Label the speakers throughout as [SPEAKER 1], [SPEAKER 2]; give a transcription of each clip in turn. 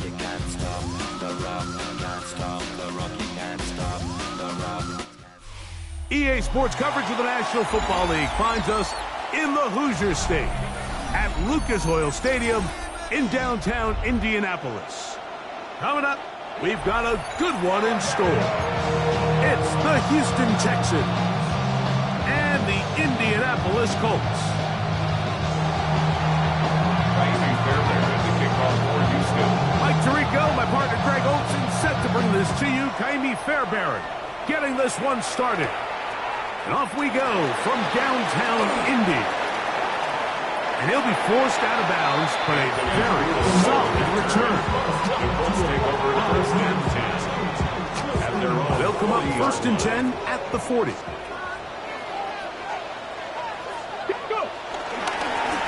[SPEAKER 1] you can't stop the rock, can't stop the rock, you can't stop the rock.
[SPEAKER 2] EA Sports coverage of the National Football League finds us in the Hoosier State at Lucas Oil Stadium in downtown Indianapolis. Coming up, we've got a good one in store. It's the Houston Texans and the Indianapolis Colts. Mike Tirico, my partner Greg Olson, set to bring this to you. Kaimi Fairbairn getting this one started. And off we go from downtown Indy. And he'll be forced out of bounds, but a very solid return. They'll come up 1st and 10 at the 40.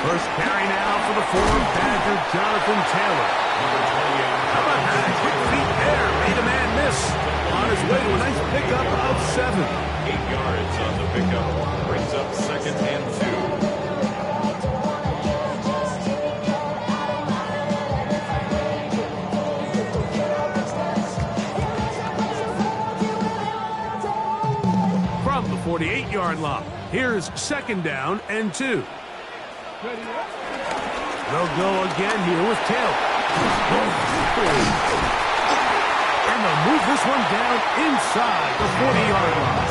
[SPEAKER 2] First carry now for the former Badger, Jonathan Taylor. How about that? Quick feet there. Made a man miss. On his way to a nice pickup of 7.
[SPEAKER 3] 8 yards on the pickup. Brings up 2nd and
[SPEAKER 2] 2. From the 48-yard line, here's 2nd down and 2. They'll go again here with Taylor. And they'll move this one down inside the 40-yard line.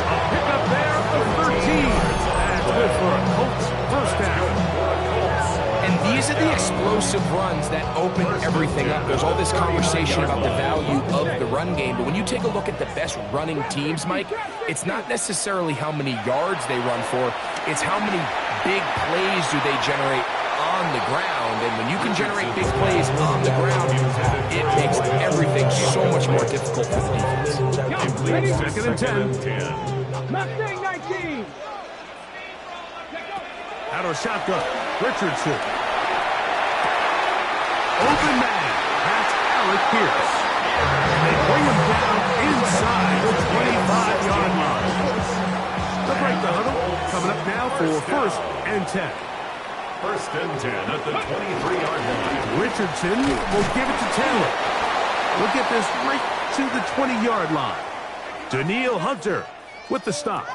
[SPEAKER 2] A pickup there of 13. That's good for a Colts first down.
[SPEAKER 4] And these are the explosive runs that open everything up. There's all this conversation about the value of the run game, but when you take a look at the best running teams, Mike, it's not necessarily how many yards they run for, it's how many big plays do they generate on the ground. And when you can generate big plays on the ground, it makes everything so much more difficult for the defense.
[SPEAKER 2] 2nd and 10.
[SPEAKER 5] Mustang 19.
[SPEAKER 2] Out of shotgun, Richardson. Open man, that's Alec Pierce. They bring him down inside the 25-yard line. They'll break the huddle. Coming up now for 1st and 10.
[SPEAKER 3] 1st and 10 at the 23-yard line.
[SPEAKER 2] Richardson will give it to Taylor. We'll get this right to the 20-yard line. Daniil Hunter with the stop.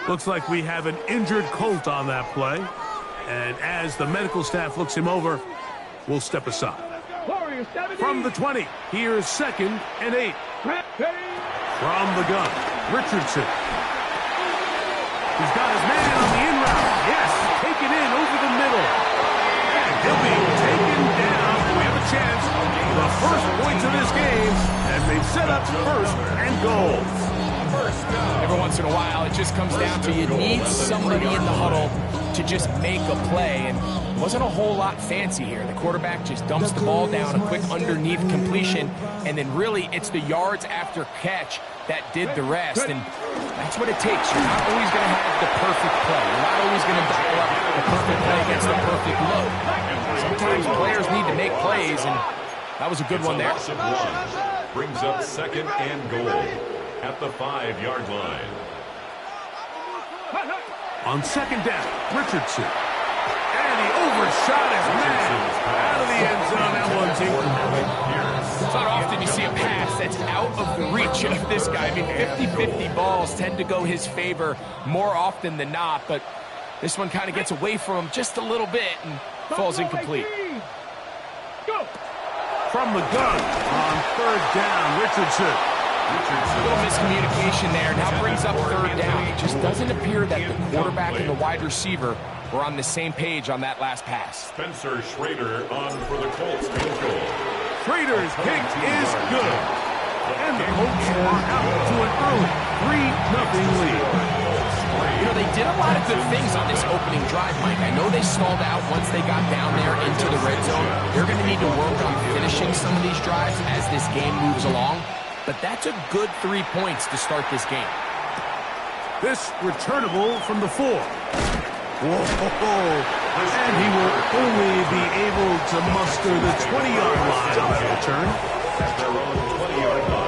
[SPEAKER 2] Looks like we have an injured Colt on that play. And as the medical staff looks him over, we'll step aside. From the 20, here's 2nd and 8. From the gun, Richardson. He's got his man on the in route. Yes, taken in over the middle. And he'll be taken down. We have a chance. The first points of this game as they set up 1st and goal.
[SPEAKER 4] Every once in a while, it just comes down to you need somebody in the huddle to just make a play. And it wasn't a whole lot fancy here. The quarterback just dumps the ball down, a quick underneath completion, and then really it's the yards after catch that did the rest. And that's what it takes. You're not always going to have the perfect play. You're not always going to dial up the perfect play against the perfect load. Sometimes players need to make plays, and that was a good one there.
[SPEAKER 3] Brings up 2nd and goal at the 5-yard line.
[SPEAKER 2] On 2nd down, Richardson. And he overshot his man out of the end zone. That one's incomplete.
[SPEAKER 4] It's not often you see a pass that's out of the reach of this guy. I mean, 50-50 balls tend to go his favor more often than not, but this one kind of gets away from him just a little bit and falls incomplete.
[SPEAKER 2] From the gun on 3rd down, Richardson.
[SPEAKER 4] A little miscommunication there. Now brings up 3rd down. It just doesn't appear that the quarterback and the wide receiver were on the same page on that last pass.
[SPEAKER 3] Spencer Schrader on for the Colts field goal.
[SPEAKER 2] Schrader's kick is good. And the Colts are out to an early 3-0 lead.
[SPEAKER 4] You know, they did a lot of good things on this opening drive, Mike. I know they stalled out once they got down there into the red zone. They're going to need to work on finishing some of these drives as this game moves along. But that's a good 3 points to start this game.
[SPEAKER 2] This returnable from the 4. Whoa. And he will only be able to muster the 20-yard line on that return.
[SPEAKER 3] At their own 20-yard line.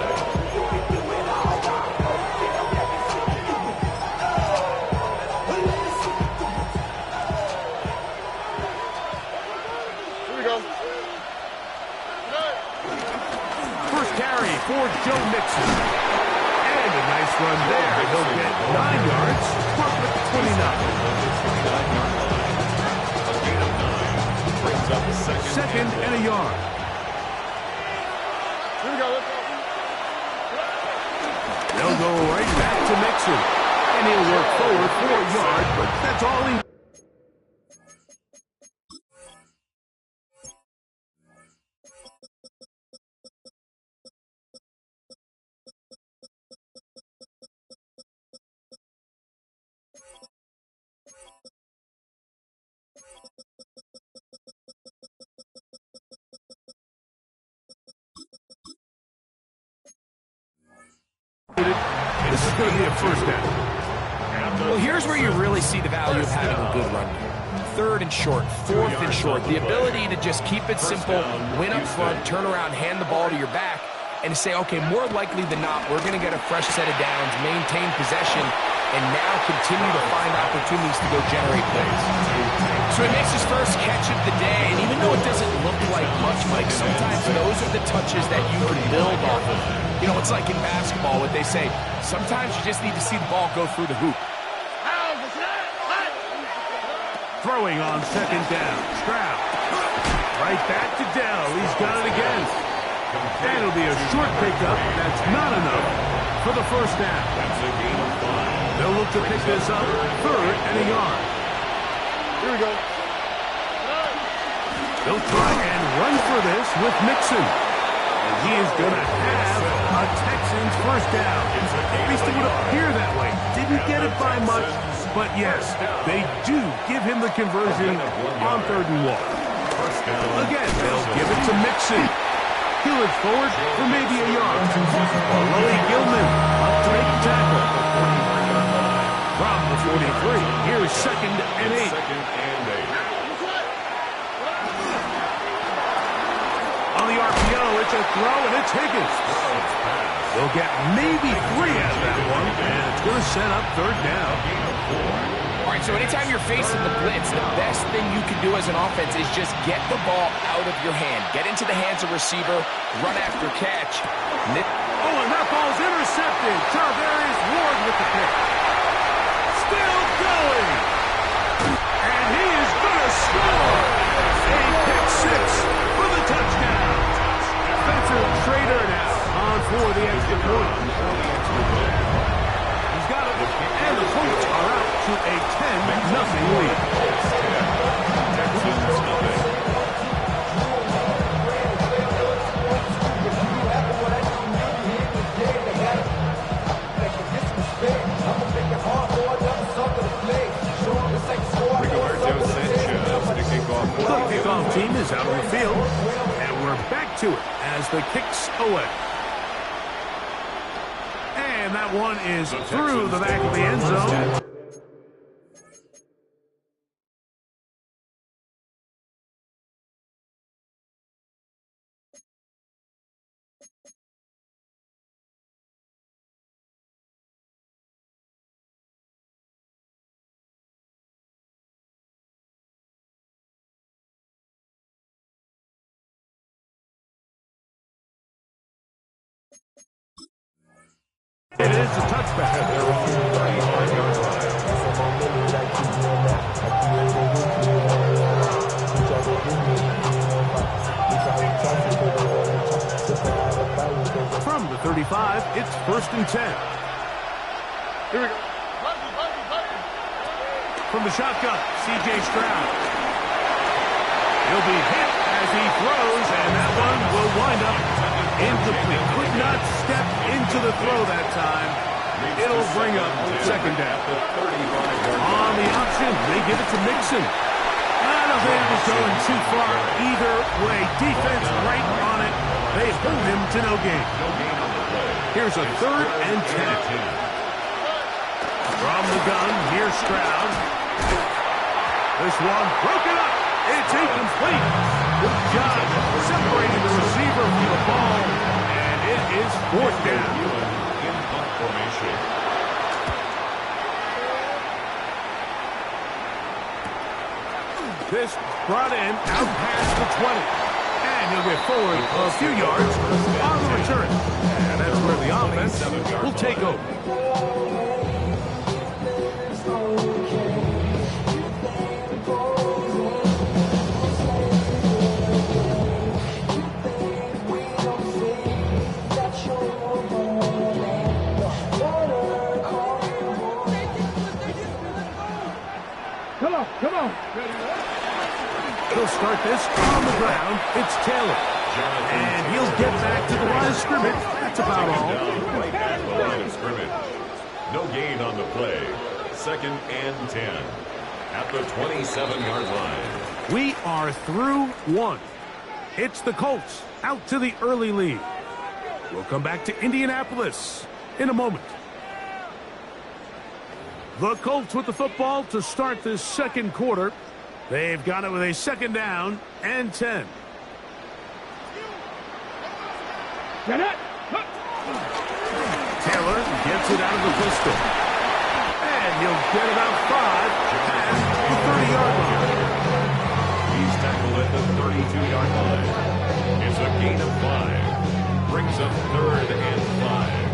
[SPEAKER 2] yard.
[SPEAKER 5] Here we go. Let's go.
[SPEAKER 2] They'll go right back to Mixon. And he'll work forward for a yard, but that's all he... This is going to be a first down.
[SPEAKER 4] Well, here's where you really see the value of having a good run game. 3rd and short, 4th and short. The ability to just keep it simple, win up front, turn around, hand the ball to your back, and to say, okay, more likely than not, we're going to get a fresh set of downs, maintain possession, and now continue to find opportunities to go generate plays. So he makes his first catch of the day, and even though it doesn't look like much, Mike, sometimes those are the touches that you can build off of. You know, it's like in basketball, what they say, sometimes you just need to see the ball go through the hoop.
[SPEAKER 2] Throwing on 2nd down. Stroud. Right back to Dell. He's got it again. And it'll be a short pickup. That's not enough for the first down.
[SPEAKER 3] That's a gain of 5.
[SPEAKER 2] They'll look to pick this up 3rd and a yard.
[SPEAKER 5] Here we go.
[SPEAKER 2] They'll try and run for this with Mixon. And he is going to have a Texans first down. At least it would appear that way. Didn't get it by much, but yes, they do give him the conversion on 3rd and 1. Again, they'll give it to Mixon. He'll look forward for maybe a yard. Loey Gilman up to make the tackle. From the 43, here's 2nd and 8. On the RPO, it's a throw, and it's Higgins. They'll get maybe 3 out of that one, and it's going to set up 3rd down.
[SPEAKER 4] All right, so anytime you're facing the blitz, the best thing you can do as an offense is just get the ball out of your hand. Get into the hands of receiver, run after catch.
[SPEAKER 2] Oh, and that ball's intercepted. Charvarius Ward with the pick. Still going. And he is going to score. A pick 6 for the touchdown. Spencer Trader now on for the extra point. He's got it. And the Colts are out to a 10-0 lead.
[SPEAKER 3] Texans nothing.
[SPEAKER 2] The kickoff team is out on the field, and we're back to it as the kick's away. And that one is through the back of the end zone. It is a touchback.
[SPEAKER 3] They're on the 35-yard line.
[SPEAKER 2] From the 35, it's 1st and 10.
[SPEAKER 5] Here we go.
[SPEAKER 2] From the shotgun, C.J. Stroud. He'll be hit as he throws, and that one will wind up incomplete. Could not step into the throw that time. It'll bring up 2nd down. On the option, they give it to Mixon. I don't think it was going too far either way. Defense right on it. They hold him to no gain. Here's a 3rd and 10. From the gun, here's Stroud. This one broken up. It's incomplete. Good job separating the receiver from the ball, and it is 4th down.
[SPEAKER 3] In punt formation.
[SPEAKER 2] This brought in out past the 20. And he'll get forward a few yards on the return. And that's where the offense will take over. He'll start this on the ground. It's Taylor. And he'll get back to the line of scrimmage. That's about all.
[SPEAKER 3] Down right at the line of scrimmage. No gain on the play. 2nd and 10 at the 27-yard line.
[SPEAKER 2] We are through one. It's the Colts out to the early lead. We'll come back to Indianapolis in a moment. The Colts with the football to start this second quarter. They've got it with a 2nd down and 10. Taylor gets it out of the pistol. And he'll get about 5 past the 30-yard line.
[SPEAKER 3] He's tackled at the 32-yard line. It's a gain of 5. Brings up 3rd and 5.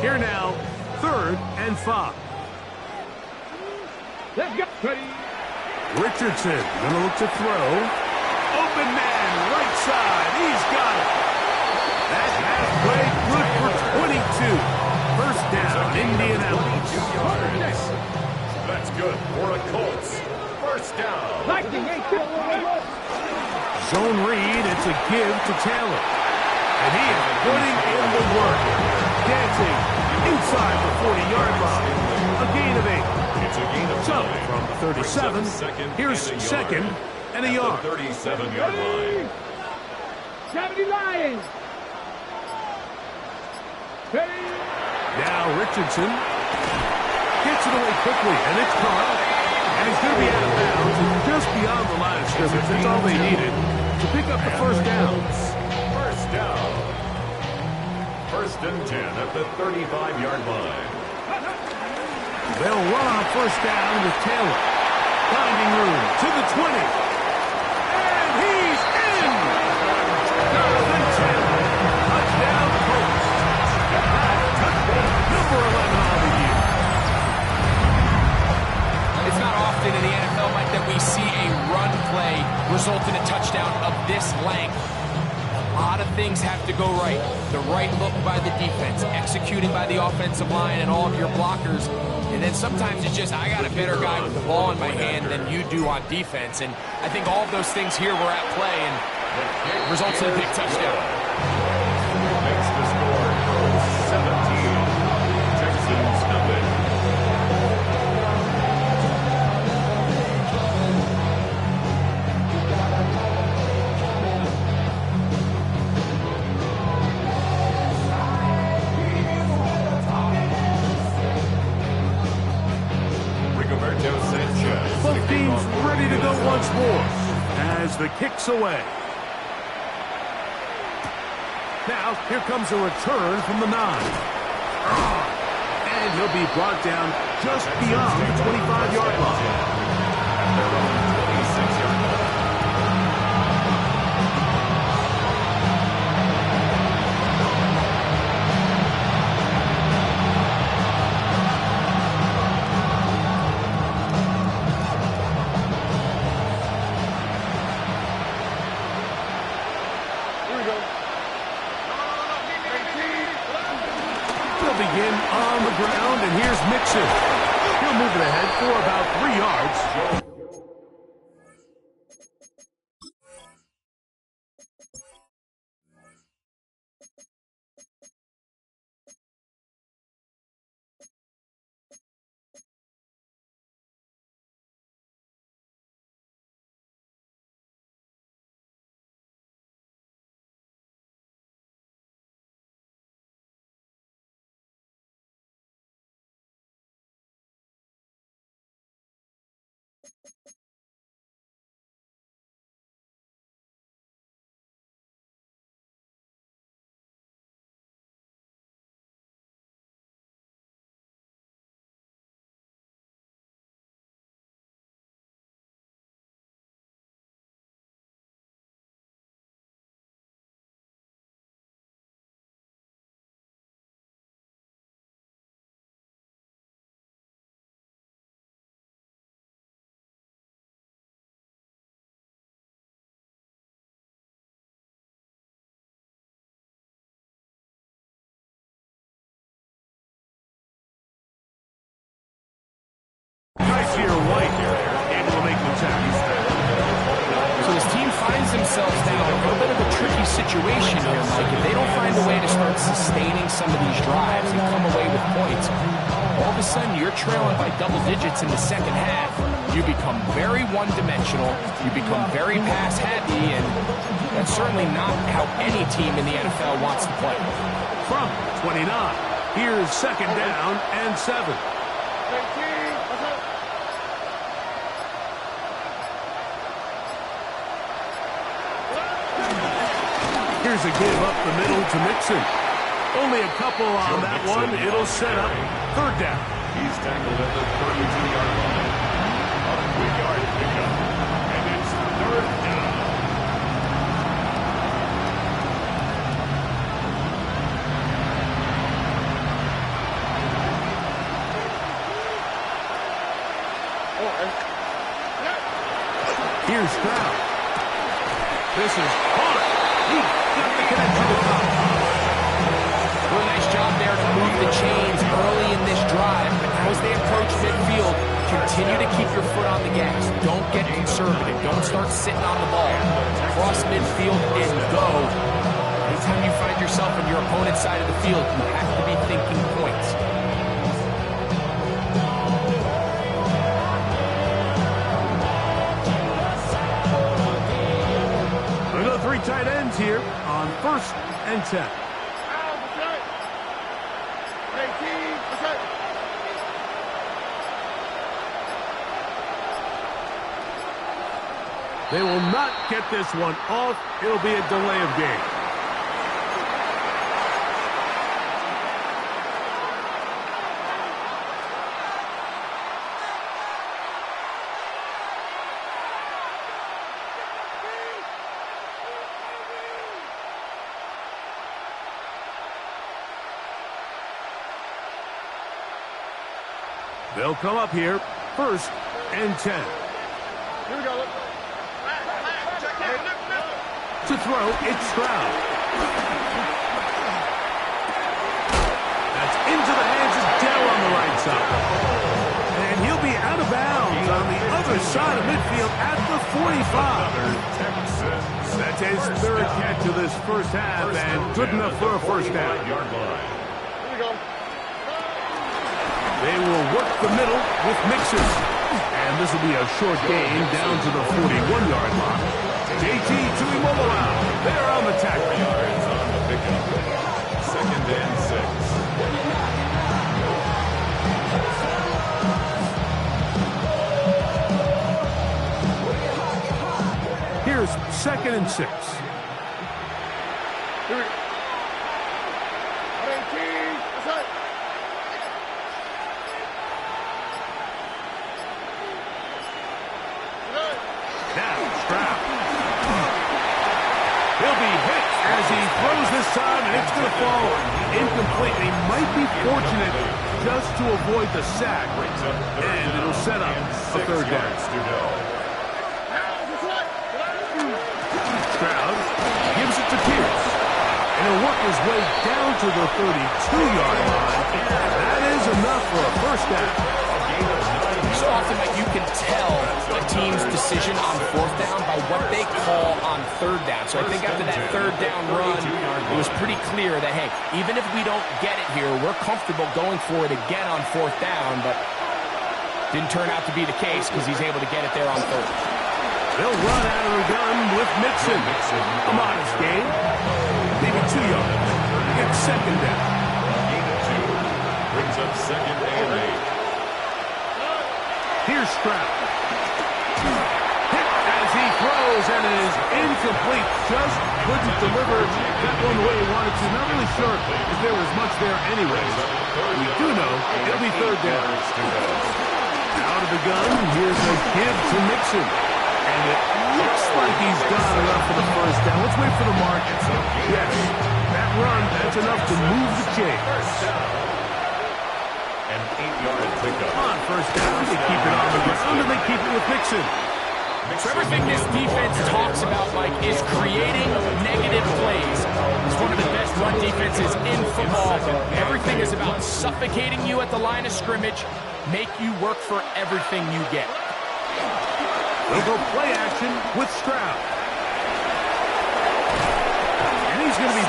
[SPEAKER 2] Here now, 3rd and 5.
[SPEAKER 5] Let's go. Ready.
[SPEAKER 2] Richardson gonna look to throw. Open man, right side. He's got it. That halfway good for 22. 1st down, Indianapolis.
[SPEAKER 3] 2 yards. That's good for the Colts. 1st down.
[SPEAKER 2] Zone read, it's a give to Taylor. And he is putting in the work. Dancing inside the 40-yard line. A gain of 8.
[SPEAKER 3] It's a gain of 5.
[SPEAKER 2] So, from 37, here's 2nd and a yard.
[SPEAKER 3] At the 37-yard line.
[SPEAKER 5] 70 Lions. Ready.
[SPEAKER 2] Now Richardson gets it away quickly, and it's caught. And he's going to be out of bounds and just beyond the line of scrimmage. That's all they needed to pick up the 1st down.
[SPEAKER 3] 1st down. 1st and 10 at the 35-yard line.
[SPEAKER 2] They'll run on 1st down with Taylor. Finding room to the 20. And he's in! Jonathan Taylor. Touchdown, Colts. Touchdown, number 11 on the year.
[SPEAKER 4] It's not often in the NFL, Mike, that we see a run play result in a touchdown of this length. A lot of things have to go right. The right look by the defense, executing by the offensive line and all of your blockers. And then sometimes it's just, I got a better guy with the ball in my hand than you do on defense. And I think all of those things here were at play and results in a big touchdown.
[SPEAKER 3] Makes the score 17. Texans nothing.
[SPEAKER 2] Both teams ready to go once more as the kick's away. Now, here comes a return from the 9. And he'll be brought down just beyond the 25-yard line.
[SPEAKER 3] At their own 26-yard line.
[SPEAKER 2] Begin on the ground, and here's Mixon. He'll move it ahead for about 3 yards.
[SPEAKER 4] situation here, Mike. If they don't find a way to start sustaining some of these drives and come away with points, all of a sudden you're trailing by double digits in the second half. You become very one-dimensional. You become very pass-happy, and that's certainly not how any team in the NFL wants to play.
[SPEAKER 2] From 29, here's second down and 7. Here's a give up the middle to Mixon. Only a couple on that one. It'll set up third down.
[SPEAKER 3] He's tackled at the 32-yard line. A 3-yard pickup. And it's third down.
[SPEAKER 2] Here's Stroud. This is hard. He got the connection to top.
[SPEAKER 4] Well, a nice job there to move the chains early in this drive. But as they approach midfield, continue to keep your foot on the gas. Don't get conservative. Don't start sitting on the ball. Cross midfield and go. Anytime you find yourself on your opponent's side of the field, you have to be thinking points.
[SPEAKER 2] Three tight ends here on 1st and 10. They will not get this one off. It'll be a delay of game. They'll come up here, 1st and 10.
[SPEAKER 5] Here we go.
[SPEAKER 2] To throw, it's Stroud. That's into the hands of Dell on the right side. And he'll be out of bounds on the other side of midfield at the 45. That's his third catch of this first half, and good enough for a first down.
[SPEAKER 5] Here we go.
[SPEAKER 2] They will work the middle with Mixon. And this will be a short gain down to the 41-yard line. JT to immobilize. They're on the tackle.
[SPEAKER 3] Yards on the pickup. 2nd and 6.
[SPEAKER 2] Here's 2nd and 6.
[SPEAKER 5] Here we go.
[SPEAKER 2] As he throws this time, and it's going to fall incomplete. He might be fortunate just to avoid the sack, and it'll set up a third down. Stroud gives it to Pierce, and he'll work his way down to the 32-yard line. That is enough for a first down.
[SPEAKER 4] So often, like, you can tell a team's decision on 4th down by what they call on 3rd down. So I think after that 3rd down run, it was pretty clear that, hey, even if we don't get it here, we're comfortable going for it again on 4th down, but didn't turn out to be the case because he's able to get it there on 3rd.
[SPEAKER 2] They'll run out of the gun with Mixon. A modest gain. Maybe 2 yards. It's 2nd down.
[SPEAKER 3] Gain of 2. Brings up 2nd and 8.
[SPEAKER 2] Here's Stroud. Hit as he throws, and it is incomplete. Just couldn't deliver that one the way he wanted to. Not really sure if there was much there anyways. We do know it'll be 3rd down. Out of the gun, here's a give to Mixon. And it looks like he's got enough for the first down. Let's wait for the mark. Yes, that run, that's enough to move the chains.
[SPEAKER 3] An 8-yard pickup.
[SPEAKER 2] On 1st down, they keep it on the ground, and they keep it with Mixon.
[SPEAKER 4] So everything this defense talks about, Mike, is creating negative plays. It's one of the best run defenses in football. Everything is about suffocating you at the line of scrimmage, make you work for everything you get.
[SPEAKER 2] They'll go play action with Stroud.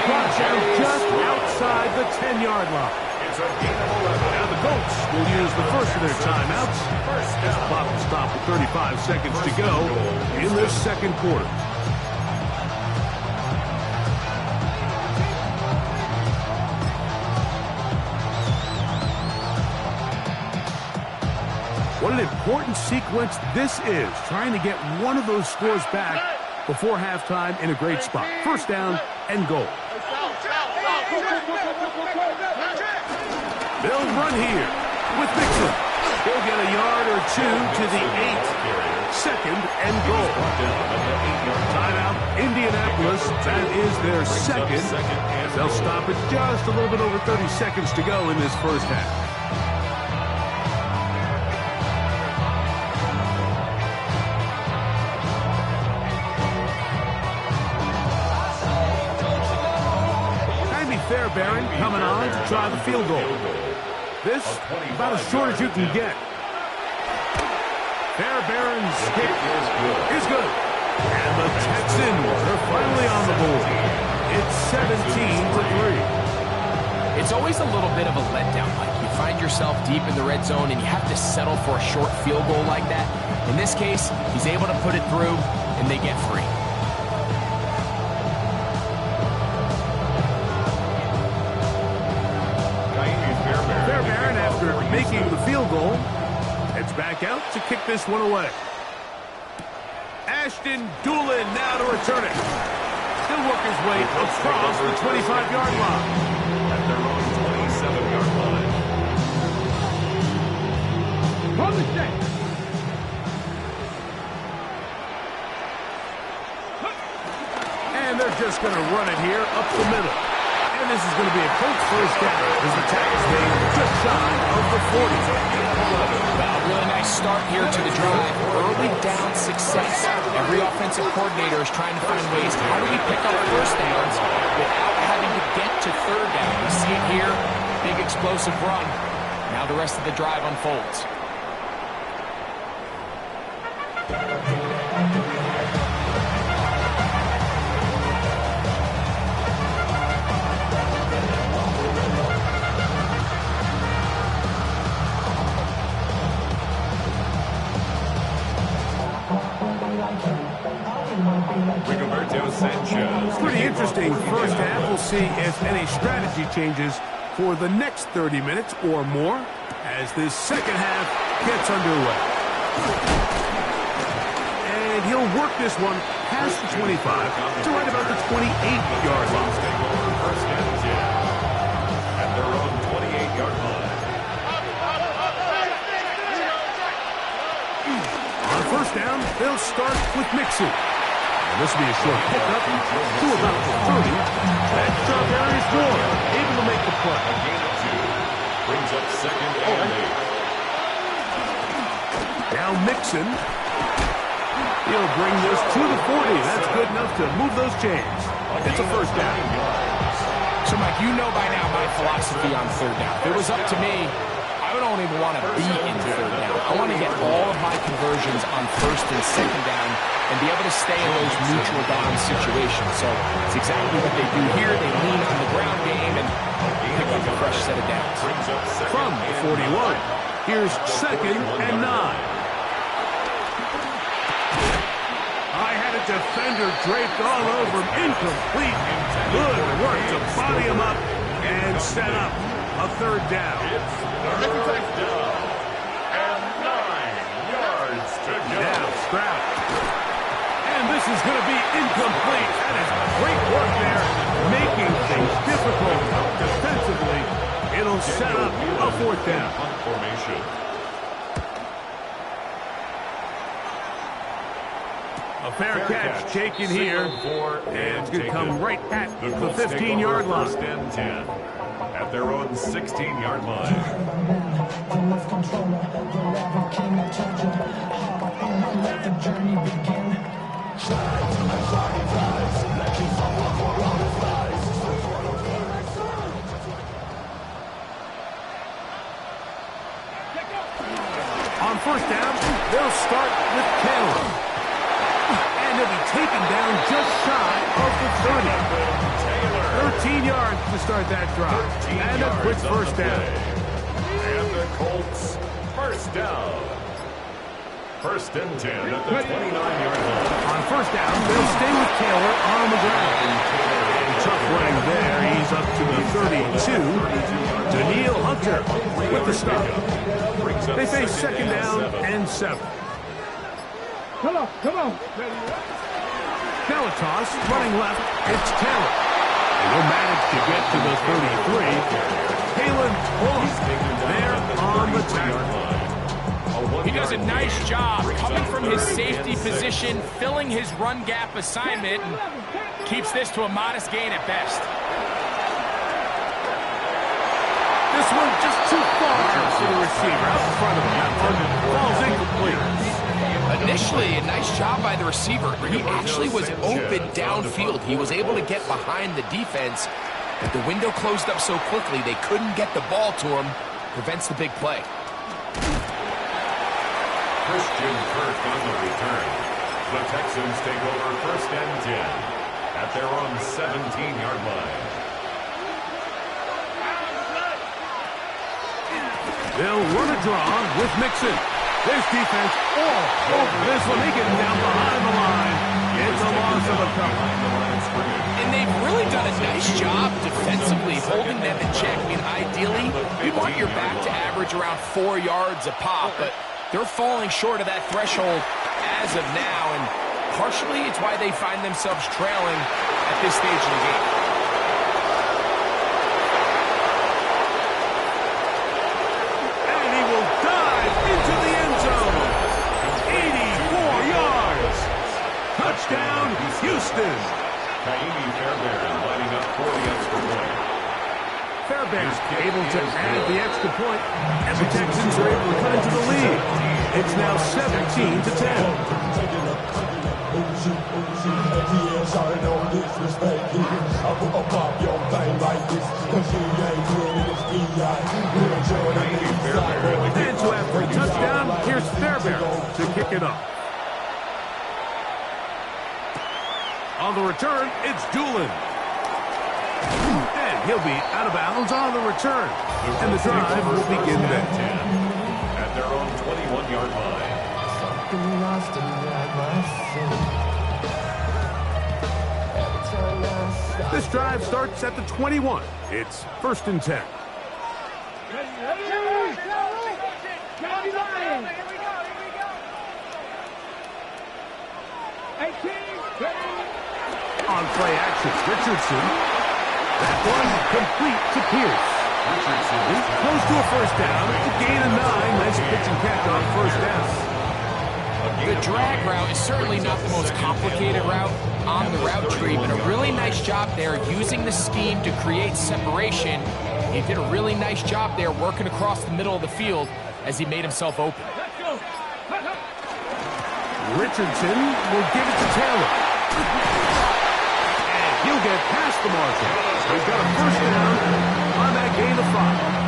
[SPEAKER 2] brought down just outside the 10-yard line.
[SPEAKER 3] It's a gain of 11.
[SPEAKER 2] Now the Colts will use the first of their timeouts. This clock will stop with 35 seconds to go in this second quarter. What an important sequence this is, trying to get one of those scores back before halftime in a great spot. First down and goal. They'll run here with Mixon. He'll get a yard or two to the 8. Second and goal. Timeout, Indianapolis. That is their second. They'll stop it just a little bit over 30 seconds to go in this first half. Fairbairn coming on to try the field goal. This about as short as you can get. Fairbairn's kick is good. And the Texans are finally on the board. It's 17-3.
[SPEAKER 4] It's always a little bit of a letdown, Mike. You find yourself deep in the red zone and you have to settle for a short field goal like that. In this case, he's able to put it through and they get free.
[SPEAKER 2] Fairbairn, after making the field goal, heads back out to kick this one away. Ashton Doolin now to return it. He'll work his way across the 25-yard line.
[SPEAKER 3] At their own 27-yard line.
[SPEAKER 2] From the state. And they're just going to run it here up the middle. And this is going to be a Colts first down as the tackle's made just shy of the 40.
[SPEAKER 4] Well, really nice start here to the drive. Early down success. Every offensive coordinator is trying to find ways. How do we pick up first downs without having to get to third down? We see it here. Big explosive run. Now the rest of the drive unfolds.
[SPEAKER 2] Pretty interesting first half. We'll see if any strategy changes for the next 30 minutes or more as this second half gets underway. And he'll work this one past the 25 to right about the 28-yard line.
[SPEAKER 3] First and 10 at their own 28-yard line.
[SPEAKER 2] On first down, they'll start with Mixon. This will be a short pickup to about the 30. That's Strawberry's Ward, able to make the play.
[SPEAKER 3] A gain of 2. Brings up second and 8.
[SPEAKER 2] Now Mixon. He'll bring this to the 40. That's good enough to move those chains. It's a first down.
[SPEAKER 4] So, Mike, you know by now my philosophy on third down. If it was up to me, I don't even want to be in third down. I want to get all of my conversions on first and second down and be able to stay in those neutral down situations. So it's exactly what they do here. They lean on the ground game and pick up a fresh set of downs.
[SPEAKER 2] From the 41, here's second and 9. I had a defender draped all over him. Incomplete. Good work to body him up and set up a third down.
[SPEAKER 3] It's third down. And 9 yards to go.
[SPEAKER 2] Now Stroud. And this is going to be incomplete. That is great work there, making things difficult defensively. It'll set up a fourth down.
[SPEAKER 3] Formation.
[SPEAKER 2] A fair catch taken here. And it's going to come right at the 15-yard line.
[SPEAKER 3] First and 10 at their own 16-yard line.
[SPEAKER 2] On first down, they'll start with Taylor. And he'll be taken down just shy of the 30. yards to start that drive.
[SPEAKER 3] 13
[SPEAKER 2] And a quick
[SPEAKER 3] yards on
[SPEAKER 2] first
[SPEAKER 3] the
[SPEAKER 2] down.
[SPEAKER 3] play. And the Colts, first down. First and 10 at the 29-yard line.
[SPEAKER 2] On first down, they'll stay with Taylor on the ground. And tough running there. He's up to the 32. Daniil Hunter with the stop. They face second down and 7.
[SPEAKER 5] Come on, come on.
[SPEAKER 2] Now a toss, running left, it's Taylor. And he'll manage to get to the 33. Kalen Bullock there on the tackle.
[SPEAKER 4] He does a nice job coming from his safety position, filling his run gap assignment, and keeps this to a modest gain at best.
[SPEAKER 2] This one just too far for the receiver out in front of him. That one falls incomplete.
[SPEAKER 4] Initially, a nice job by the receiver. He actually was open downfield. He was able to get behind the defense, but the window closed up so quickly they couldn't get the ball to him. Prevents the big play.
[SPEAKER 3] Christian Kirk on the return. The Texans take over first and 10 at their own 17-yard line.
[SPEAKER 2] They'll run a draw with Mixon. This defense all over this one. They get him down behind the line. It's a loss of a couple.
[SPEAKER 4] And they've really done a nice job defensively holding them in check. I mean, ideally, you want your back to average around 4 yards a pop, but they're falling short of that threshold as of now, and partially it's why they find themselves trailing at this stage of the game.
[SPEAKER 2] And he will dive into the end zone. 84 yards. Touchdown, Houston.
[SPEAKER 3] Kaimi Fairbairn lining up for the extra point.
[SPEAKER 2] Fairbairn able to add the extra point, and the Texans are able to cut into the lead. It's now 17-10. And to after a touchdown, here's Fairbairn to kick it up. On the return, it's Doolin. And he'll be out of bounds on the return. And the drive will begin then.
[SPEAKER 3] At their own 21-yard line.
[SPEAKER 2] This drive starts at the 21. It's first and 10. On play action, Richardson. That one complete to Pierce. He's close to a first down. A gain of 9. Nice pitch and catch on first down.
[SPEAKER 4] The drag route is certainly not the most complicated route on the route tree, but a really nice job there using the scheme to create separation. He did a really nice job there working across the middle of the field as he made himself open.
[SPEAKER 2] Richardson will give it to Taylor. And he'll get past the margin. He's got a first down on that gain of 5.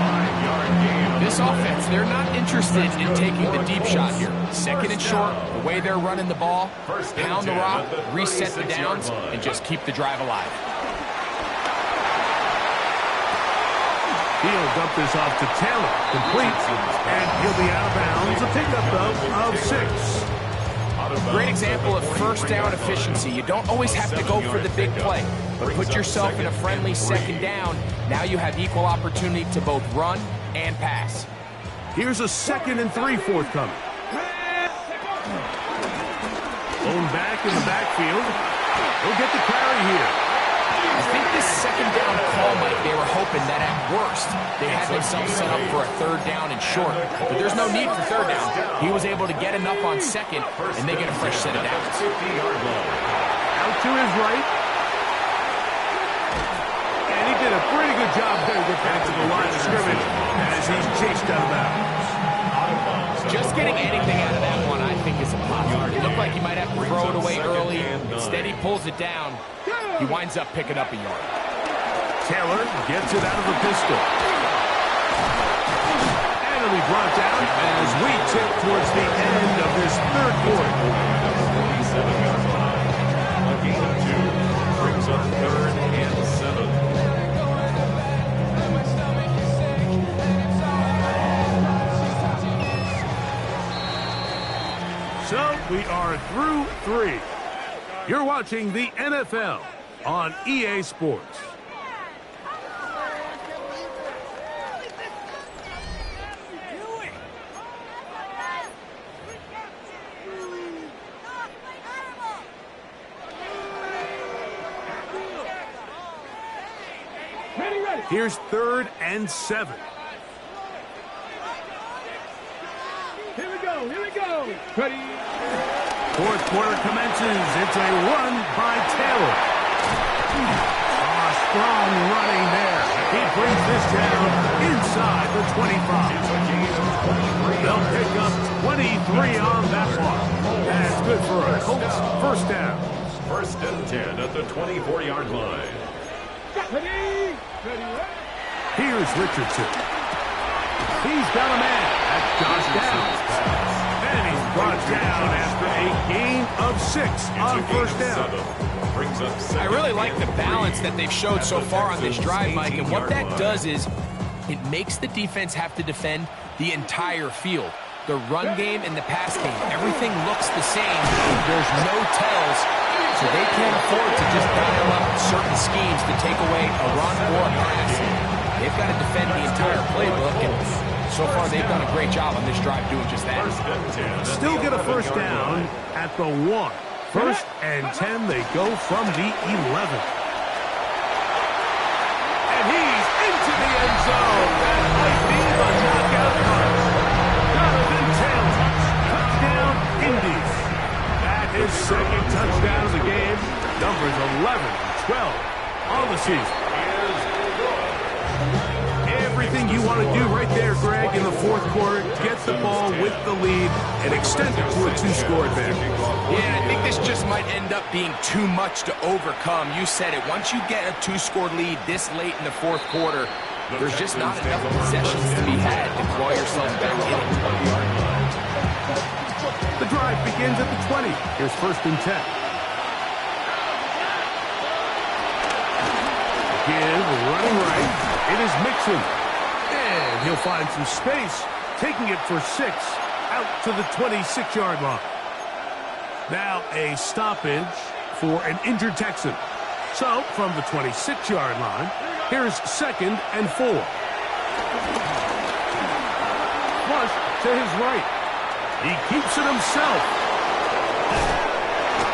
[SPEAKER 3] 5-yard gain.
[SPEAKER 4] This offense, they're not interested in taking the deep shot here. Second and short, the way they're running the ball, pound the rock, reset the downs, and just keep the drive alive.
[SPEAKER 2] He'll dump this off to Taylor. Complete. And he'll be out of bounds. A pickup, though, of 6.
[SPEAKER 4] Great example of first down efficiency. You don't always have to go for the big play, but put yourself in a friendly second down. Now you have equal opportunity to both run and pass.
[SPEAKER 2] Here's a 2nd and 3 forthcoming. Lone back in the backfield. He'll get the carry here.
[SPEAKER 4] I think this second down call, Mike, they were hoping that at worst they had themselves set up for a third down and short. But there's no need for third down. He was able to get enough on second, and they get a fresh set of downs.
[SPEAKER 3] 50-yard line.
[SPEAKER 2] Out to his right. And he did a pretty good job there to get back to the line of scrimmage as he's chased out of bounds.
[SPEAKER 4] Just getting anything out of that one, I think, is impossible. It looked like he might have to throw it away early. Instead, he pulls it down. He winds up picking up a yard.
[SPEAKER 2] Taylor gets it out of the pistol. And it'll be brought down as we tip towards the end of this third quarter.
[SPEAKER 3] 47-yard line. A gain of 2 brings up third and 7.
[SPEAKER 2] We are through 3. You're watching the NFL on EA Sports. Here's 3rd and 7.
[SPEAKER 5] Here we go. Ready.
[SPEAKER 2] 4th quarter commences. It's a run by Taylor. Strong running there. He brings this down inside the 25. They'll pick up 23 on that one. That's good for a Colts first down.
[SPEAKER 3] 1st and 10 at the 24-yard line.
[SPEAKER 5] Ready.
[SPEAKER 2] Here's Richardson. He's got a man. That's Josh Downs. And he's brought down after a gain of 6 on first down.
[SPEAKER 4] I really like the balance that they've showed so far on this drive, Mike, and what that does is it makes the defense have to defend the entire field. The run game and the pass game, everything looks the same. There's no tells, so they can't afford to just dial up certain schemes to take away a run or a pass. They've got to defend the entire playbook, and so far they've done a great job on this drive doing just that.
[SPEAKER 2] Still get a first down at the 1. 1st and 10, they go from the 11. And he's into the end zone. That might be the knockout punch. Jonathan Taylor, touchdown, Indy. That is 2nd touchdown of the game. Numbers 11 and 12 on the season. Everything you want to do right there, Greg, in the 4th quarter, get the ball with the lead and extend it to a 2-score advantage.
[SPEAKER 4] Yeah, I think this just might end up being too much to overcome. You said it. Once you get a 2-score lead this late in the 4th quarter, there's just not enough possessions to be had to claw yourself back in.
[SPEAKER 2] The drive begins at the 20. Here's 1st and 10. Give, running right. It is Mixon. And he'll find some space, taking it for 6 out to the 26-yard line. Now a stoppage for an injured Texan. So from the 26-yard line, here's 2nd and 4. Flush to his right. He keeps it himself.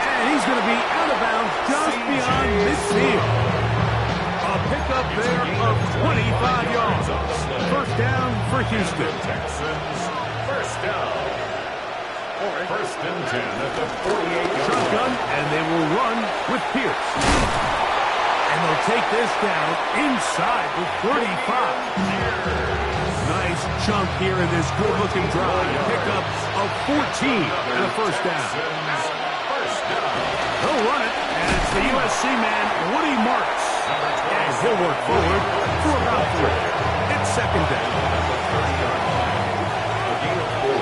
[SPEAKER 2] And he's going to be out of bounds just beyond midfield. A pickup there of 25 yards. First down for Houston.
[SPEAKER 3] Texans, first down. 1st and 10 at the 48-yard
[SPEAKER 2] Shotgun,
[SPEAKER 3] line.
[SPEAKER 2] and they will run with Pierce. And they'll take this down inside the 35. Nice chunk here in this good-looking drive. Pickup of 14 and a first down. He'll run it, and it's the USC man, Woody Marks. And he'll work forward for about 3. It's 2nd down.
[SPEAKER 3] A gain of 4.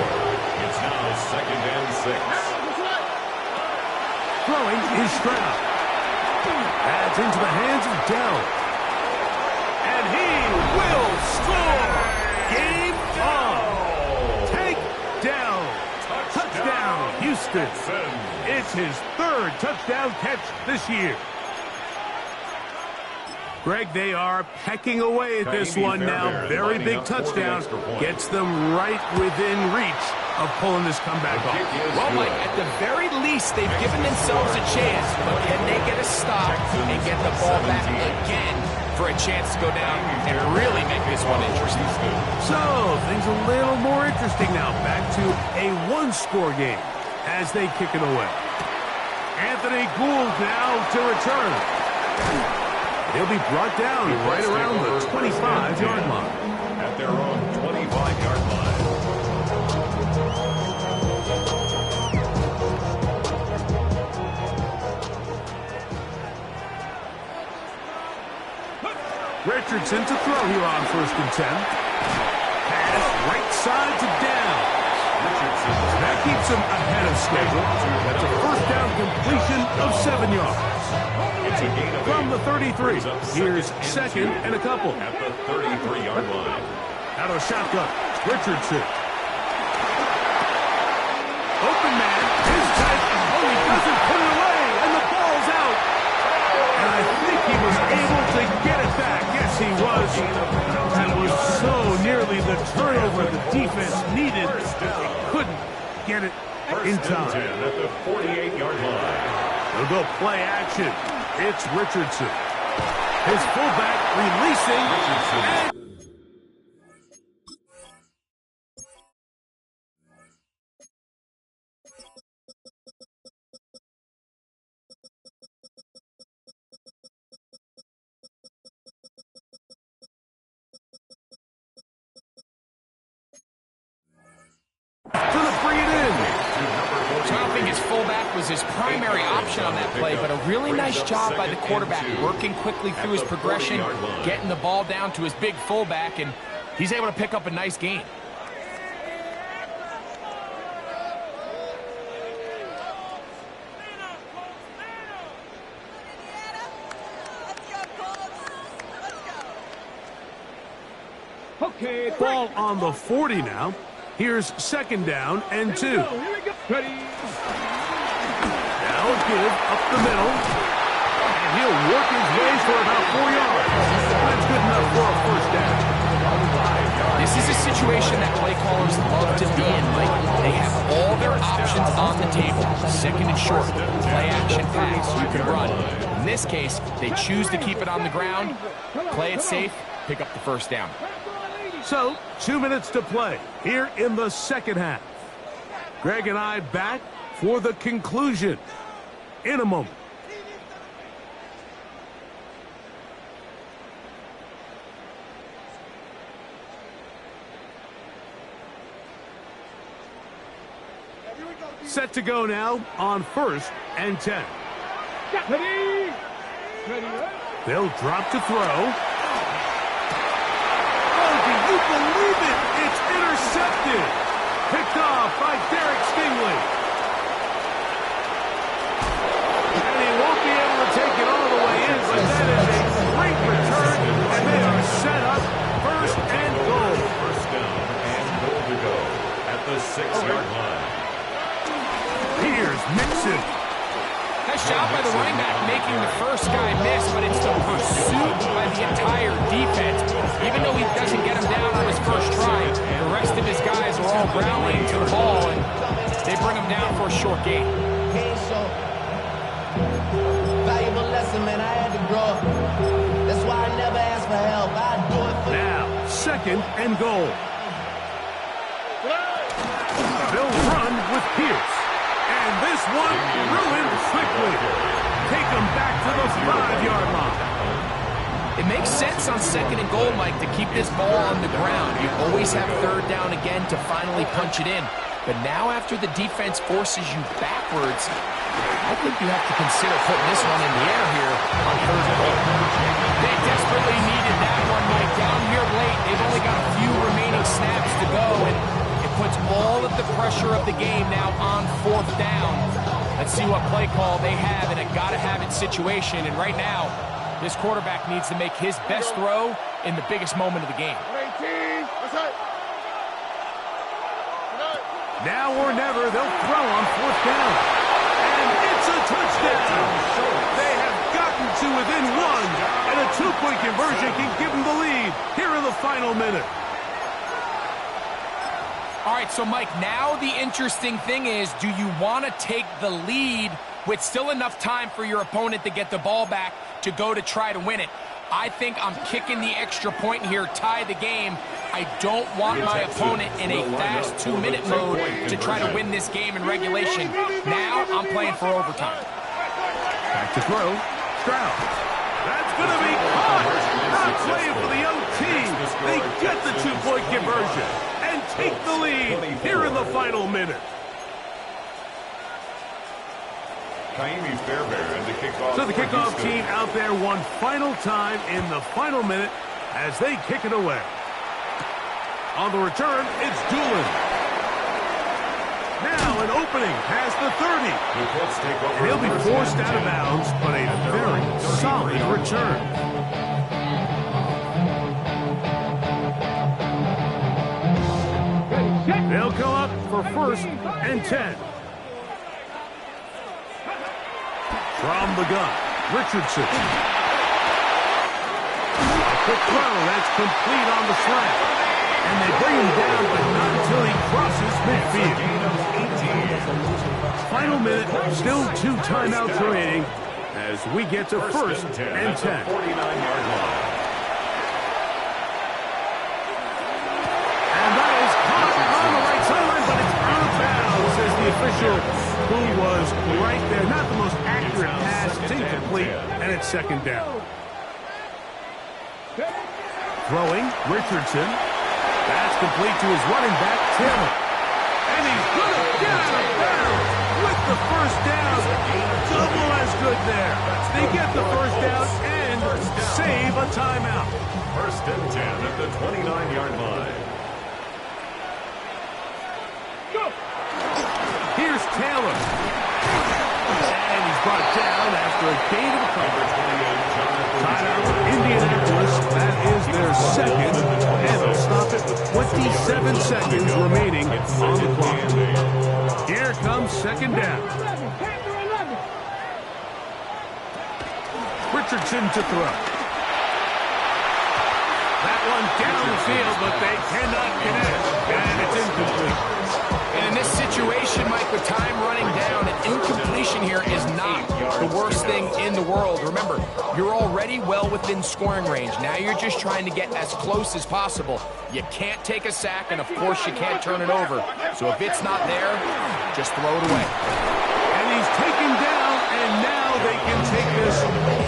[SPEAKER 3] It's now 2nd and 6.
[SPEAKER 2] Throwing is Stroud. That's into the hands of Dell. And he will score. Game on. Take down. Touchdown, Houston. It's his 3rd touchdown catch this year. Greg, they are pecking away at this one now. Very big touchdown. Gets them right within reach of pulling this comeback off.
[SPEAKER 4] Well, Mike, at the very least, they've given themselves a chance, but can they get a stop and get the ball back again for a chance to go down and really make this one interesting?
[SPEAKER 2] So, things a little more interesting now. Back to a 1-score game as they kick it away. Anthony Gould now to return. He'll be brought down right around the 25-yard line.
[SPEAKER 3] At their own 25-yard line.
[SPEAKER 2] Richardson to throw here on 1st and 10. Pass right side to Downs. That keeps him ahead of schedule. That's a first down completion of 7 yards.
[SPEAKER 3] It's a gain of 8.
[SPEAKER 2] From the 33, here's 2nd and a couple.
[SPEAKER 3] At the 33-yard line.
[SPEAKER 2] Out of shotgun, Richardson. Open man is pass. That was so nearly the turnover the defense needed. They couldn't get it in time.
[SPEAKER 3] 10 at the 48-yard line.
[SPEAKER 2] They'll go play action. It's Richardson. His fullback releasing. And gonna bring it in.
[SPEAKER 4] So I don't think his fullback was his primary option on that play, but a really nice job by the quarterback working quickly through his progression, getting the ball down to his big fullback, and he's able to pick up a nice gain.
[SPEAKER 5] Okay,
[SPEAKER 2] Ball on the 40 now. Here's second down and 2.
[SPEAKER 5] Here we go. Ready.
[SPEAKER 2] Now give up the middle. And he'll work his way for about 4 yards. That's good enough for a first down.
[SPEAKER 4] This is a situation that play callers love to be in, Mike. They have all their options on the table. Second and short, play action pass, you can run. In this case, they choose to keep it on the ground, play it safe, pick up the first down.
[SPEAKER 2] So, 2 minutes to play here in the second half. Greg and I back for the conclusion in a moment. Set to go now on 1st and 10.
[SPEAKER 5] Ready. Ready.
[SPEAKER 2] They'll drop to throw. Do you believe it? It's intercepted. Picked off by Derek Stingley. And he won't be able to take it all the way in, but that is a great return, and they are set up 1st and goal.
[SPEAKER 3] First down and goal to go at the 6-yard line.
[SPEAKER 2] Here's Mixon.
[SPEAKER 4] Nice job by the running back making the first guy miss, but it's the pursuit by the entire defense. Even though he doesn't get him down on his first try, the rest of his guys are all rallying to the ball, and they bring him down for a short gain.
[SPEAKER 6] Valuable lesson, man. I had to grow up. That's why I never ask for help. I do it for
[SPEAKER 2] Now, 2nd and goal. They'll run with Pierce. And this one ruined quickly. Take them back to the 5-yard line.
[SPEAKER 4] It makes sense on 2nd and goal, Mike, to keep this ball on the ground. You always have 3rd down again to finally punch it in. But now after the defense forces you backwards, I think you have to consider putting this one in the air here on 3rd and goal. They desperately needed that one, Mike. Down here late, they've only got a few remaining snaps to go, and it puts all of the pressure of the game now on 4th down. Let's see what play call they have in a gotta-have-it situation. And right now, this quarterback needs to make his best throw in the biggest moment of the game.
[SPEAKER 2] Now or never, they'll throw on 4th down. And it's a touchdown. They have gotten to within 1, and a 2-point conversion can give them the lead here in the final minute.
[SPEAKER 4] All right, so Mike, now the interesting thing is, do you want to take the lead with still enough time for your opponent to get the ball back to go to try to win it? I think I'm kicking the extra point here, tie the game. I don't want my opponent in a fast 2-minute mode to try to win this game in regulation. Now I'm playing for overtime.
[SPEAKER 2] Back to throw. Stroud. That's going to be caught. Not playing for the OT. They get the 2-point conversion and take the lead here in the final minute. So the kickoff team out there one final time in the final minute as they kick it away. On the return, it's Doolin. Now an opening past the 30. And he'll be forced out of bounds, but a very solid return. They'll come up for 1st and 10. From the gun, Richardson. Off the quick throw. That's complete on the slant. And they bring him down, but not until he crosses midfield. Final minute, still 2 timeouts remaining as we get to first and 10.
[SPEAKER 3] 49-yard line.
[SPEAKER 2] And that is caught on the right sideline, but it's out of bounds, says the official, who was right there. Not the most accurate pass. It's incomplete, and it's second down. Throwing, Richardson. That's complete to his running back, Taylor. And he's going to get out of bounds with the first down. Double as good there. They get the first down and save a timeout.
[SPEAKER 3] First and 10 at the 29-yard line.
[SPEAKER 2] Here's Taylor. And he's brought down after a gain of a couple. Timeout for Indianapolis. That is their second. And they'll stop it with 27 seconds remaining on the clock. Here comes second down. Richardson to throw. That one down the field, but they cannot connect. And it's incomplete.
[SPEAKER 4] And in this situation, Mike, with time running down, an incompletion here is not the worst thing in the world. Remember, you're already well within scoring range. Now you're just trying to get as close as possible. You can't take a sack, and of course you can't turn it over. So if it's not there, just throw it away.
[SPEAKER 2] And he's taken down, and now they can take this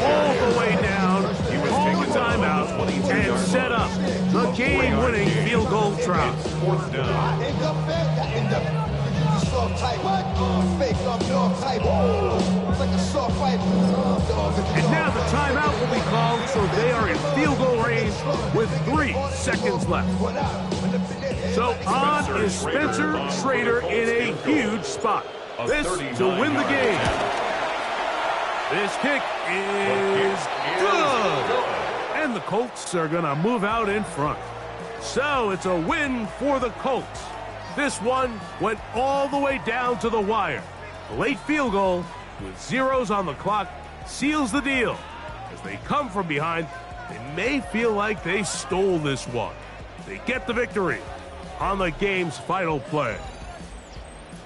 [SPEAKER 2] all the way down, call the timeout, and set up the game-winning field goal try.
[SPEAKER 3] Fourth down.
[SPEAKER 2] And now the timeout will be called, so they are in field goal range with 3 seconds left. So on is Spencer Schrader in a huge spot. This to win the game. This kick is good. And the Colts are going to move out in front. So it's a win for the Colts. This one went all the way down to the wire. The late field goal with zeros on the clock seals the deal. As they come from behind, they may feel like they stole this one. They get the victory on the game's final play.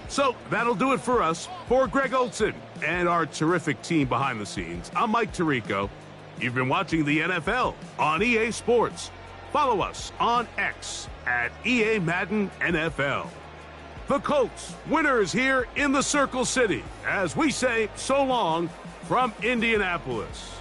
[SPEAKER 2] So that'll do it for us. For Greg Olson and our terrific team behind the scenes, I'm Mike Tirico. You've been watching the NFL on EA Sports. Follow us on X at EA Madden NFL. The Colts, winners here in the Circle City, as we say so long from Indianapolis.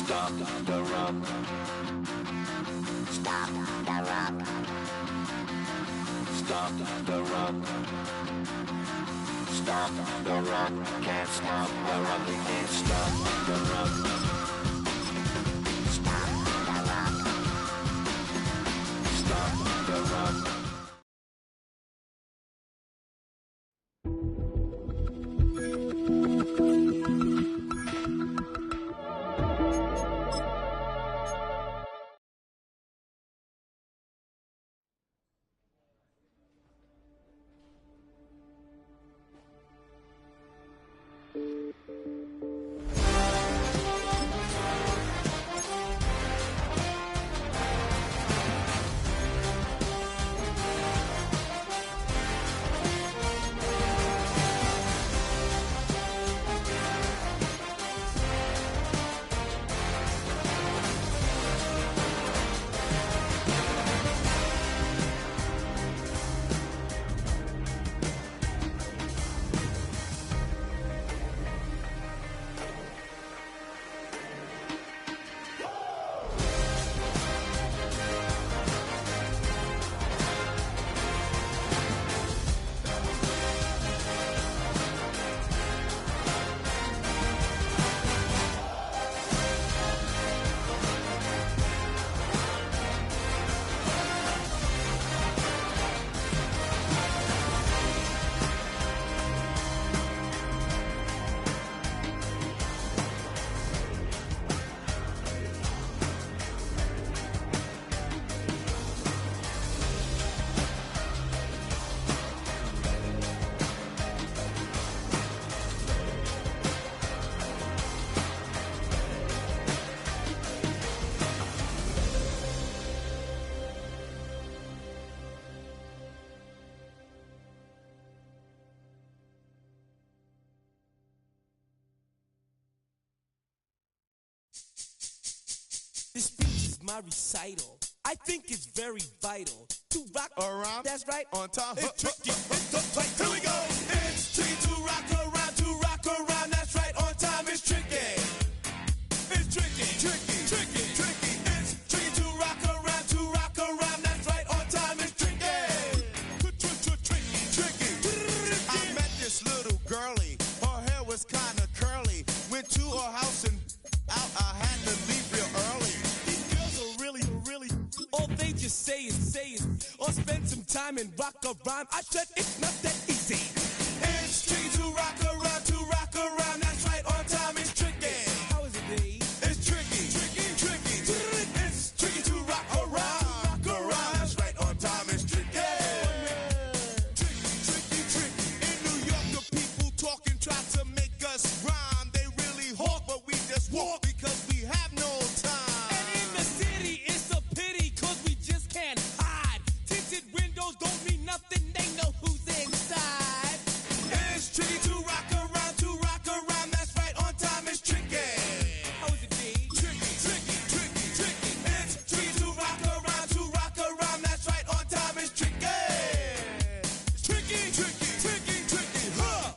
[SPEAKER 1] Stop the run. Stop the run. Stop the run. Stop the run. Can't stop the run. We can't stop the run. Stop the run. Stop the run.
[SPEAKER 7] This speech is my recital. I think it's very vital to rock around. That's right. On time. It's tricky. It's right. Here we go. It's tricky to rock around. To rock around. That's right. On time. It's tricky. It's tricky. Tricky. Tricky. Tricky. It's tricky to rock around. To rock around. That's right. On time. It's tricky. Tricky. Tricky. I met this little girlie. Her hair was kind of curly. Went to her house and out. I had to leave real early. All they just say is, or spend some time and rock a rhyme. I said it's not that easy. It's tricky to rock around, that's right, on time it's tricky. How is it, B? It's tricky, tricky. It's tricky to rock around, that's right, on time it's tricky. Tricky. In New York, the people talking try to make us rhyme. They really hawk, but we just walk because we have no time. And in the city, it's a pity. Can't hide. Tinted windows don't mean nothing. They know who's inside. It's tricky to rock around. That's right. On time it's tricky. How is it, D? Tricky. It's tricky to rock around. That's right. On time it's tricky. Tricky. Huh.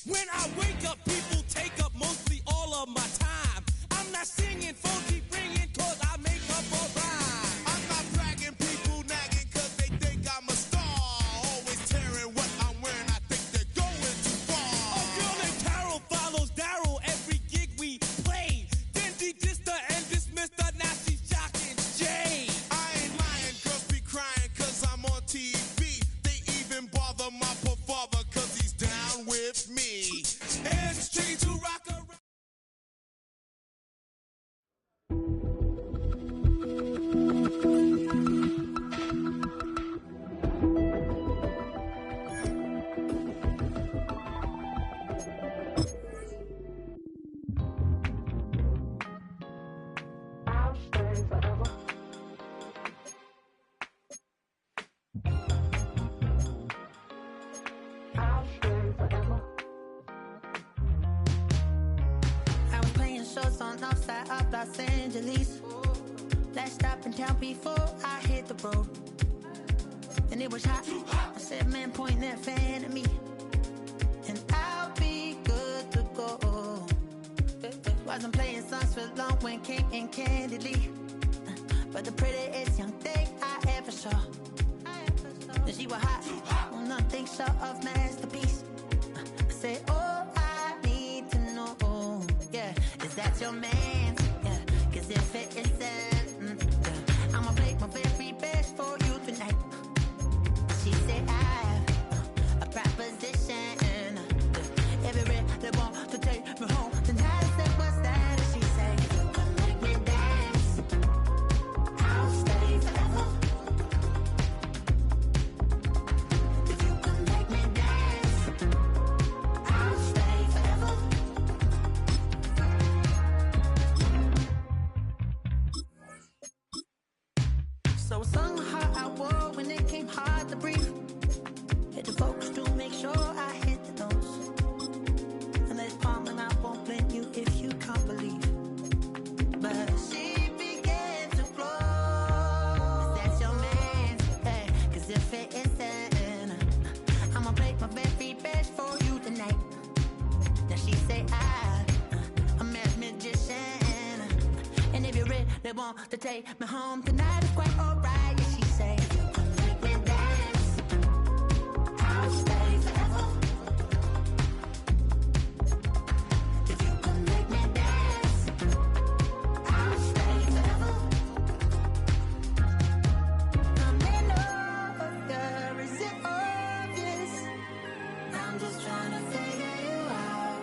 [SPEAKER 7] When I wake up, people take up mostly all of my time. I'm not singing, phone keep ringing, cause I make up a rhyme. I'm not bragging, people nagging, cause they think I'm a star. Always tearing what I'm wearing, I think they're going too far. A girl named Carol follows Daryl every gig we play. Then de-dissed and dismissed her, now she's shocking Jay. I ain't lying, girls be crying, cause I'm on TV. They even bother my poor father, cause he's down with me. It's tricky to rock around.
[SPEAKER 8] I'll stay forever. I'll stay forever. I was playing shows on outside of Los Angeles.
[SPEAKER 9] Last stop in town before I hit the road. And it was hot. I said, man, point that fan at me. And I'll be good to go. Wasn't playing songs for long when came in candidly. But the prettiest young thing I ever saw. And she was hot. Well, nothing short of masterpiece. I said, oh, I need to know. Yeah, is that your man? Yeah, cause if it isn't, I'ma play my very best for you tonight. She said, I have a proposition. Every really want to take me home tonight. I said, what's that? And she said, you can make me dance. I'll stay forever. If you can make me dance, I'll stay forever. So sung how I wore when it came hard to breathe. Hit the focus to make sure I hit the notes. And let's palm and I won't blame you if you can't believe. But she began to flow. That's your man, hey, cause if it isn't, I'ma play my very best for you tonight. Now she say I'm a magician. And if you really want to take me home tonight, it's quite alright. Yeah, she say, you can make me dance. I'll stay forever. If you can make me dance, I'll stay forever. I'm in love, girl, is it obvious? I'm just trying to figure you out.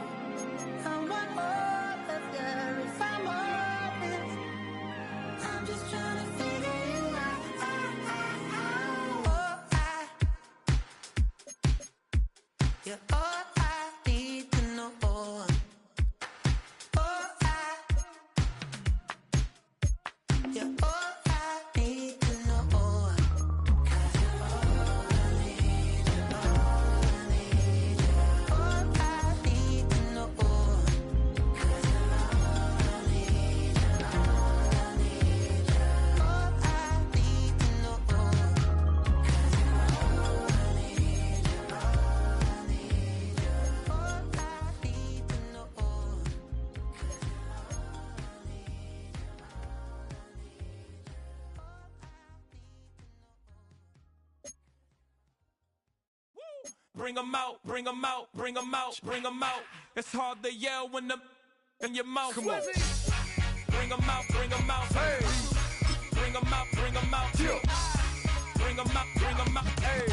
[SPEAKER 9] I want all of you if I'm honest. I'm just trying to figure you out. You're all I need to know. You're all I need to know. 'Cause you're all I need, you're all I need, you're all I need to know. 'Cause you're all I need, you're all I need, you're all I need to know. 'Cause you're all I need, you're all I need, you're all I need to know. 'Cause you're all I need, you're all I need, you're all I need, you're all I need.
[SPEAKER 7] Bring 'em out, bring 'em out, bring 'em out, bring 'em out. It's hard to yell when the in your mouth. Come on. Bring 'em out, bring 'em out. Hey. Bring 'em out, bring 'em out. Bring 'em out, bring 'em out. Hey.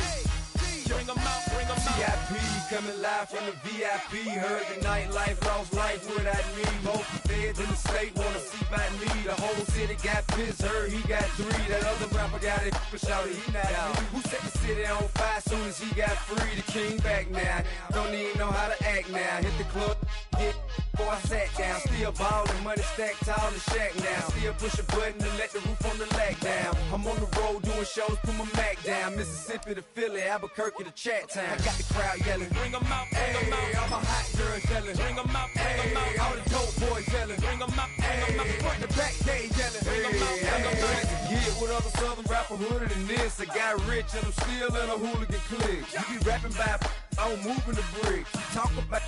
[SPEAKER 7] Bring 'em out, bring 'em out.
[SPEAKER 10] VIP coming live from the VIP. Heard the nightlife, lost life without me. Both the feds in the state wanna see by me. The whole city got pissed, heard he got 3. That other rapper got it, but shouted he not me. Who set the city on fire soon as he got free? The king back now, don't even know how to act now. Hit the club, get before I sat down. Still ballin', money stacked tall in shack now. Still push a button to let the roof on the lag down. I'm on the road doing shows, put my Mac down. Mississippi to Philly, Albuquerque to Chat Town. I got the crowd yelling.
[SPEAKER 7] Bring 'em out, bring 'em out.
[SPEAKER 10] All my hot girls yelling.
[SPEAKER 7] Bring 'em out, bring 'em out.
[SPEAKER 10] All the dope boys yelling.
[SPEAKER 7] Bring 'em out, bring 'em out.
[SPEAKER 10] Front to back, they yelling.
[SPEAKER 7] Bring 'em out, bring 'em out.
[SPEAKER 10] Get with other southern rapper hooded than this. I got rich and I'm still in a hooligan clique. You be rapping by, I'm moving the bricks. You talk about,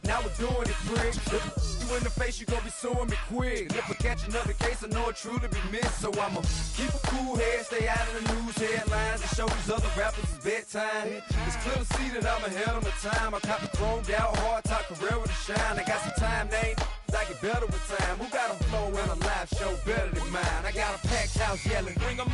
[SPEAKER 10] now we're doing it, prick. You in the face, you gon' be suing me quick. If I catch another case, I know it truly be missed. So I'ma keep a cool head, stay out of the news headlines, and show these other rappers it's bedtime. It's clear to see that I'm ahead of my time. I cop the chromed out, hard top career with a shine. I got some time, name. I get better with time. Who got a flow and a live show better than mine? I got a packed house yelling.
[SPEAKER 7] Bring 'em